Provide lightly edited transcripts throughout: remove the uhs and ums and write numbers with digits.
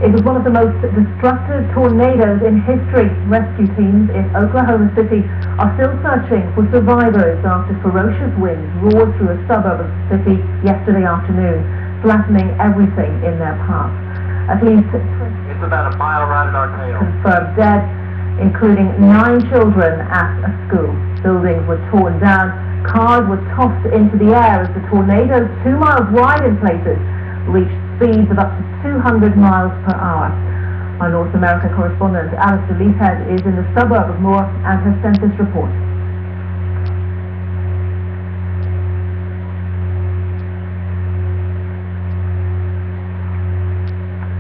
It was one of the most destructive tornadoes in history. Rescue teams in Oklahoma City are still searching for survivors after ferocious winds roared through a suburb of the city yesterday afternoon, flattening everything in their path. At least it's about a mile right at our tail. Confirmed dead, including 9 children at a school. Buildings were torn down, cars were tossed into the air as the tornadoes, 2 miles wide in places, reached speeds of up to 200 miles per hour. Our North America correspondent Alistair Leaphead is in the suburb of Moore and has sent this report.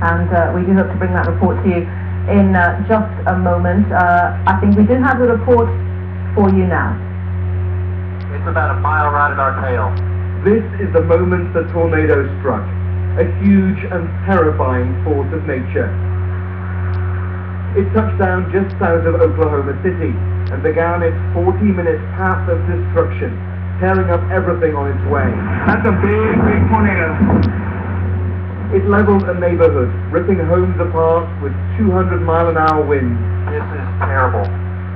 And we do hope to bring that report to you in just a moment. I think we do have the report for you now. It's about a mile right at our tail. This is the moment the tornado struck. A huge and terrifying force of nature. It touched down just south of Oklahoma City and began its 40-minute path of destruction, tearing up everything on its way. That's a big, big tornado. It leveled a neighborhood, ripping homes apart with 200-mile-an-hour winds. This is terrible.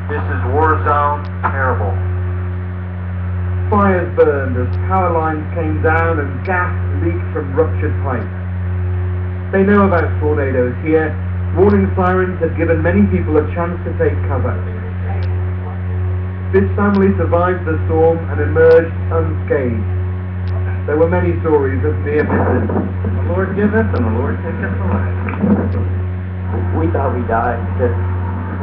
This is war zone terrible. Fires burned as power lines came down and gas leaked from ruptured pipes. They know about tornadoes here. Warning sirens had given many people a chance to take cover. This family survived the storm and emerged unscathed. There were many stories of near misses. The Lord giveth and the Lord taketh away. We thought we died because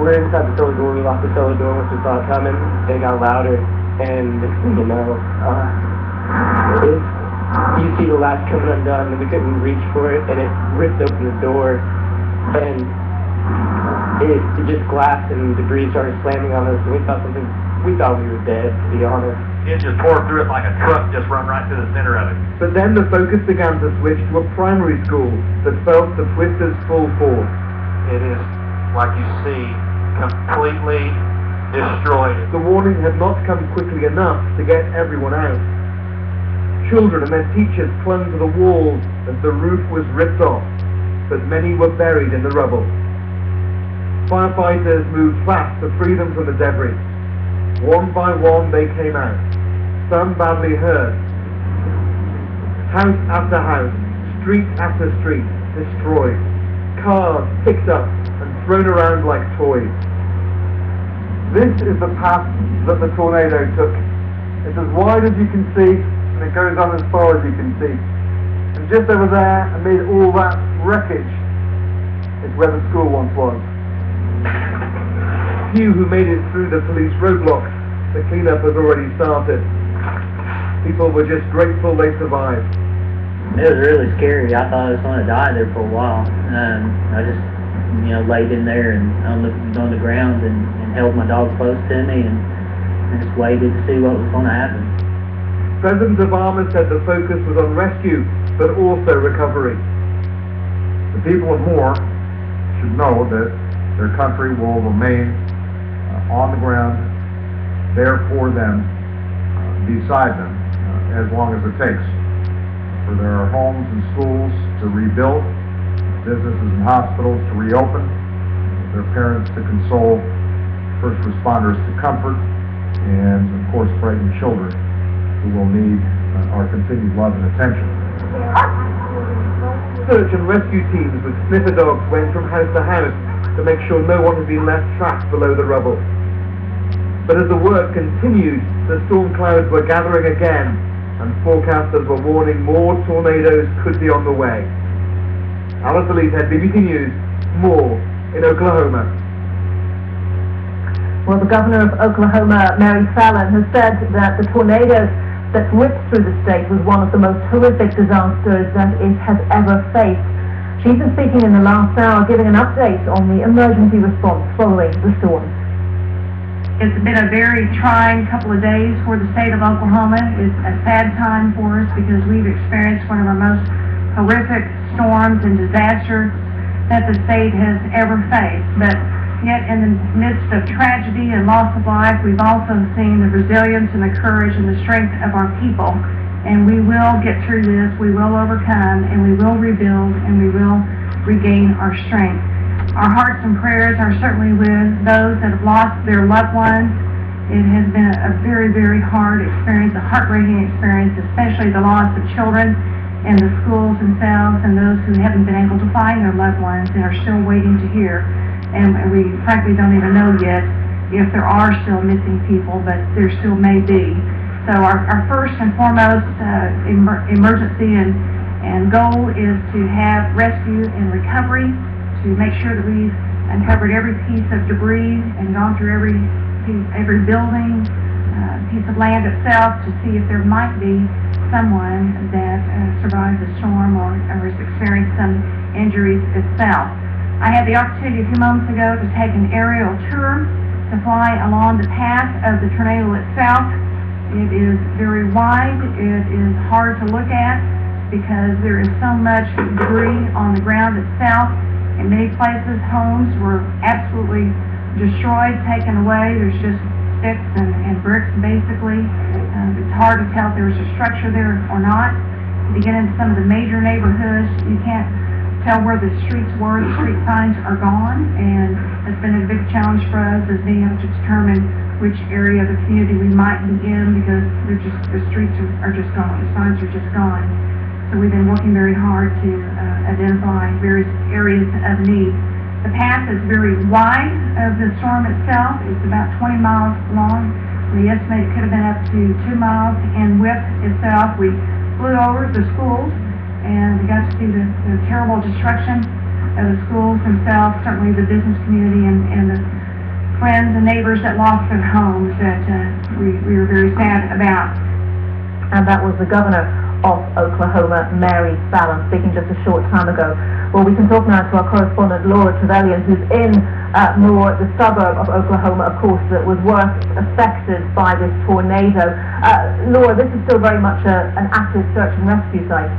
we're inside the cellar door. We locked the cellar door once we saw it coming. It got louder. And you know, you see the latch coming undone, and we couldn't reach for it, and it ripped open the door, and it just glass and debris started slamming on us, and we thought we were dead, to be honest. It just tore through it like a truck, just run right through the center of it. But then the focus began to switch to a primary school that felt the twisters' full force. It is, like you see, completely destroyed. The warning had not come quickly enough to get everyone out. Children and their teachers clung to the walls as the roof was ripped off, but many were buried in the rubble. Firefighters moved fast to free them from the debris. One by one they came out, some badly hurt. House after house, street after street, destroyed. Cars picked up and thrown around like toys. This is the path that the tornado took. It's as wide as you can see, and it goes on as far as you can see. And just over there, amid all that wreckage, is where the school once was. Few who made it through the police roadblocks, the cleanup has already started. People were just grateful they survived. It was really scary. I thought I was going to die there for a while. I just, laid in there and on the ground and held my dog close to me and just waited to see what was going to happen. President Obama said the focus was on rescue, but also recovery. The people of Moore should know that their country will remain on the ground, there for them, beside them, as long as it takes. For their homes and schools to rebuild, businesses and hospitals to reopen, their parents to console, first responders to comfort, and of course frightened children who will need our continued love and attention. Search and rescue teams with sniffer dogs went from house to house to make sure no one had been left trapped below the rubble. But as the work continued, the storm clouds were gathering again, and forecasters were warning more tornadoes could be on the way. Alistair Leaphead, BBC News, Moore in Oklahoma. Well, the governor of Oklahoma, Mary Fallin, has said that the tornado that ripped through the state was one of the most horrific disasters that it has ever faced. She's been speaking in the last hour, giving an update on the emergency response following the storm. It's been a very trying couple of days for the state of Oklahoma. It's a sad time for us because we've experienced one of our most horrific storms and disasters that the state has ever faced. But yet in the midst of tragedy and loss of life, we've also seen the resilience and the courage and the strength of our people. And we will get through this, we will overcome, and we will rebuild, and we will regain our strength. Our hearts and prayers are certainly with those that have lost their loved ones. It has been a very, very hard experience, a heartbreaking experience, especially the loss of children in the schools themselves and those who haven't been able to find their loved ones and are still waiting to hear. And we frankly don't even know yet if there are still missing people, but there still may be. So our first and foremost emergency and goal is to have rescue and recovery, to make sure that we've uncovered every piece of debris and gone through every building, piece of land itself to see if there might be someone that survived the storm or has experienced some injuries itself. I had the opportunity a few moments ago to take an aerial tour to fly along the path of the tornado itself. It is very wide. It is hard to look at because there is so much debris on the ground itself. In many places, homes were absolutely destroyed, taken away. There's just sticks and bricks, basically. It's hard to tell if there was a structure there or not. If you get into some of the major neighborhoods, you can't tell where the streets were. The street signs are gone, and it's been a big challenge for us as being able to determine which area of the community we might be in because the streets are just gone. The signs are just gone. So we've been working very hard to identify various areas of need. The path is very wide of the storm itself. It's about 20 miles long. We estimate it could have been up to 2 miles in width itself. We flew over the schools and we got to see the terrible destruction of the schools themselves, certainly the business community and the friends and neighbors that lost their homes that we were very sad about. And that was the governor of Oklahoma, Mary Fallon, speaking just a short time ago. Well, we can talk now to our correspondent Laura Trevelyan, who's in Moore, the suburb of Oklahoma, of course, that was worst affected by this tornado. Laura, this is still very much an active search and rescue site.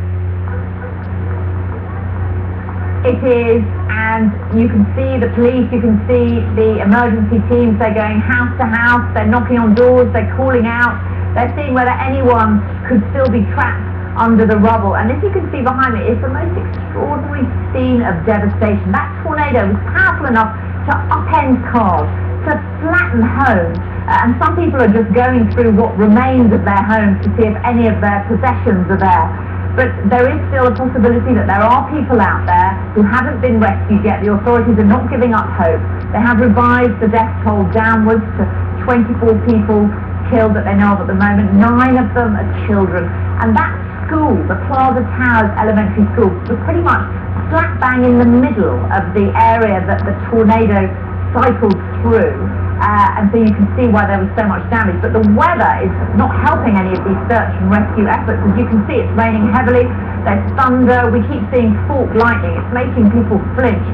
It is, and you can see the police, you can see the emergency teams. They're going house to house, they're knocking on doors, they're calling out, they're seeing whether anyone could still be trapped under the rubble. And as you can see behind me, it's the most extraordinary scene of devastation. That tornado was powerful enough to upend cars, to flatten homes, and some people are just going through what remains of their homes to see if any of their possessions are there. But there is still a possibility that there are people out there who haven't been rescued yet. The authorities are not giving up hope. They have revised the death toll downwards to 24 people killed that they know of at the moment. 9 of them are children. And that school, the Plaza Towers Elementary School, was pretty much slap bang in the middle of the area that the tornado cycled through. And so you can see why there was so much damage. But the weather is not helping any of these search and rescue efforts. As you can see, it's raining heavily, there's thunder, we keep seeing forked lightning, it's making people flinch.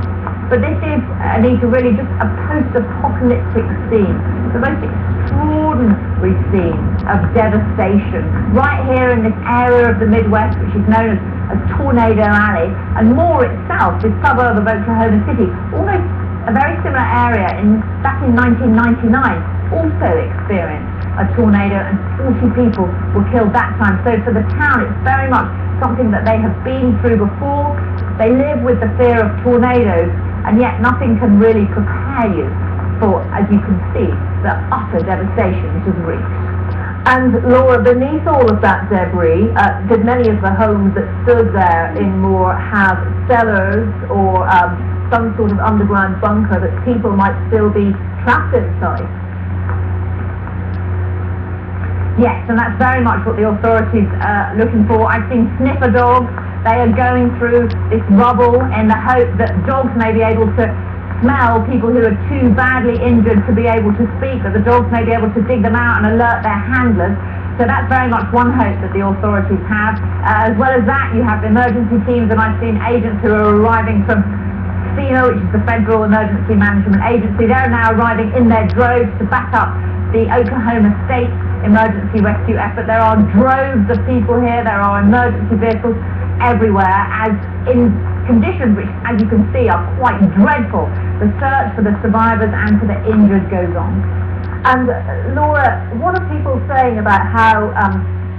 But this is, Anita, really just a post-apocalyptic scene, the most extraordinary scene of devastation. Right here in this area of the Midwest, which is known as Tornado Alley, and Moore itself, this suburb of Oklahoma City, almost a very similar area back in 1999 also experienced a tornado and 40 people were killed that time. So for the town, it's very much something that they have been through before. They live with the fear of tornadoes, and yet nothing can really prepare you for, as you can see, the utter devastation it has reached. And Laura, beneath all of that debris, did many of the homes that stood there in Moore have cellars or some sort of underground bunker that people might still be trapped inside? Yes, and that's very much what the authorities are looking for. I've seen sniffer dogs. They are going through this rubble in the hope that dogs may be able to smell people who are too badly injured to be able to speak, that the dogs may be able to dig them out and alert their handlers. So that's very much one hope that the authorities have. As well as that, you have emergency teams, and I've seen agents who are arriving from FEMA, which is the Federal Emergency Management Agency. They're now arriving in their droves to back up the Oklahoma State emergency rescue effort. There are droves of people here. There are emergency vehicles everywhere, as in conditions which, as you can see, are quite dreadful. The search for the survivors and for the injured goes on. And Laura, what are people saying about how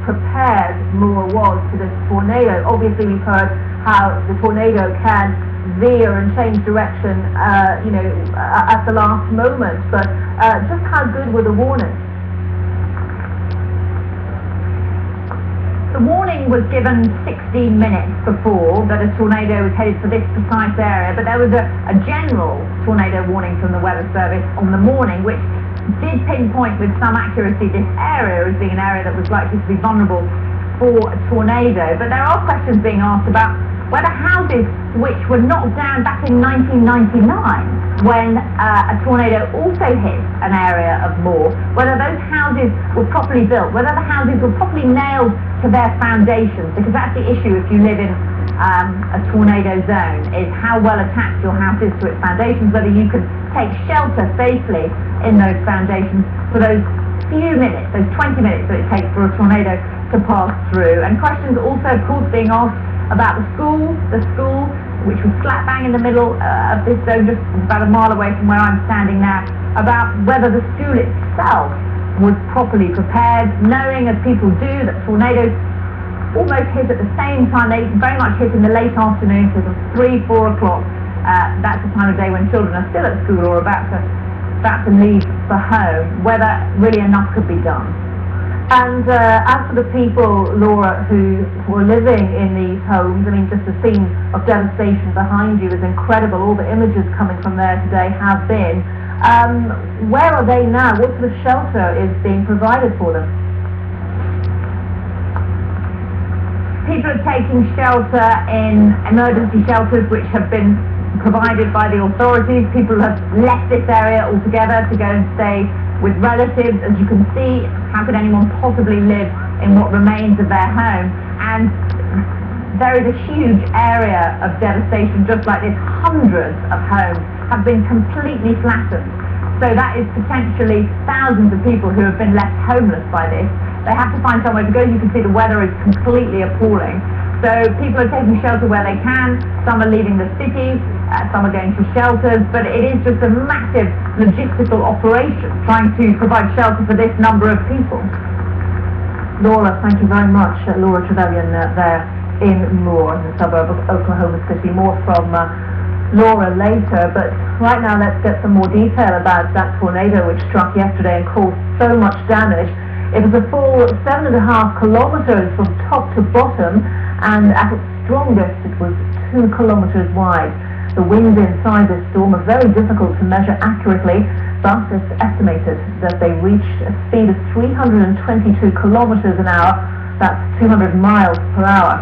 prepared Moore was for this tornado? Obviously, we've heard how the tornado can veer and change direction, at the last moment. But just how good were the warnings? The warning was given 16 minutes before that a tornado was headed for this precise area, but there was a general tornado warning from the Weather Service on the morning, which did pinpoint with some accuracy this area as being an area that was likely to be vulnerable for a tornado. But there are questions being asked about whether houses which were knocked down back in 1999 when a tornado also hit an area of Moore, whether those houses were properly built, whether the houses were properly nailed to their foundations, because that's the issue if you live in a tornado zone, is how well attached your house is to its foundations, whether you can take shelter safely in those foundations for those few minutes, those 20 minutes that it takes for a tornado to pass through. And questions also, of course, being asked about the school, which was slap bang in the middle of this zone, just about a mile away from where I'm standing now, about whether the school itself was properly prepared, knowing, as people do, that tornadoes almost hit at the same time. They very much hit in the late afternoon, so it was 3, 4 o'clock. That's the time of day when children are still at school or about to leave for home, whether really enough could be done. And as for the people, Laura, who were living in these homes, I mean, just the scene of devastation behind you is incredible. All the images coming from there today have been. Where are they now? What sort of shelter is being provided for them? People are taking shelter in emergency shelters which have been provided by the authorities. People have left this area altogether to go and stay with relatives. As you can see, how could anyone possibly live in what remains of their home? And there is a huge area of devastation just like this. Hundreds of homes have been completely flattened. So that is potentially thousands of people who have been left homeless by this. They have to find somewhere to go. You can see the weather is completely appalling. So people are taking shelter where they can. Some are leaving the city, some are going to shelters, but it is just a massive logistical operation trying to provide shelter for this number of people. Laura, thank you very much. Laura Trevelyan there in Moore, in the suburb of Oklahoma City. More from Laura later, but right now let's get some more detail about that tornado which struck yesterday and caused so much damage. It was a full 7.5 kilometers from top to bottom, and at its strongest it was 2 kilometers wide. The winds inside this storm are very difficult to measure accurately, but it's estimated that they reached a speed of 322 kilometers an hour, that's 200 miles per hour.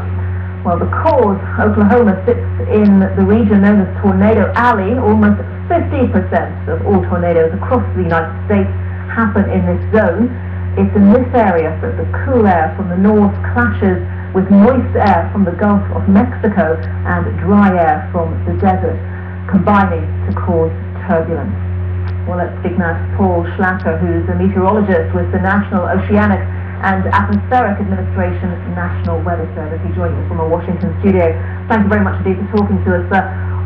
Well, because Oklahoma sits in the region known as Tornado Alley, almost 50% of all tornadoes across the United States happen in this zone. It's in this area that the cool air from the north clashes with moist air from the Gulf of Mexico and dry air from the desert, combining to cause turbulence. Well, let's speak now to Paul Schlatter, who's a meteorologist with the National Oceanic and Atmospheric Administration National Weather Service. He joins us from a Washington studio. Thank you very much indeed for talking to us.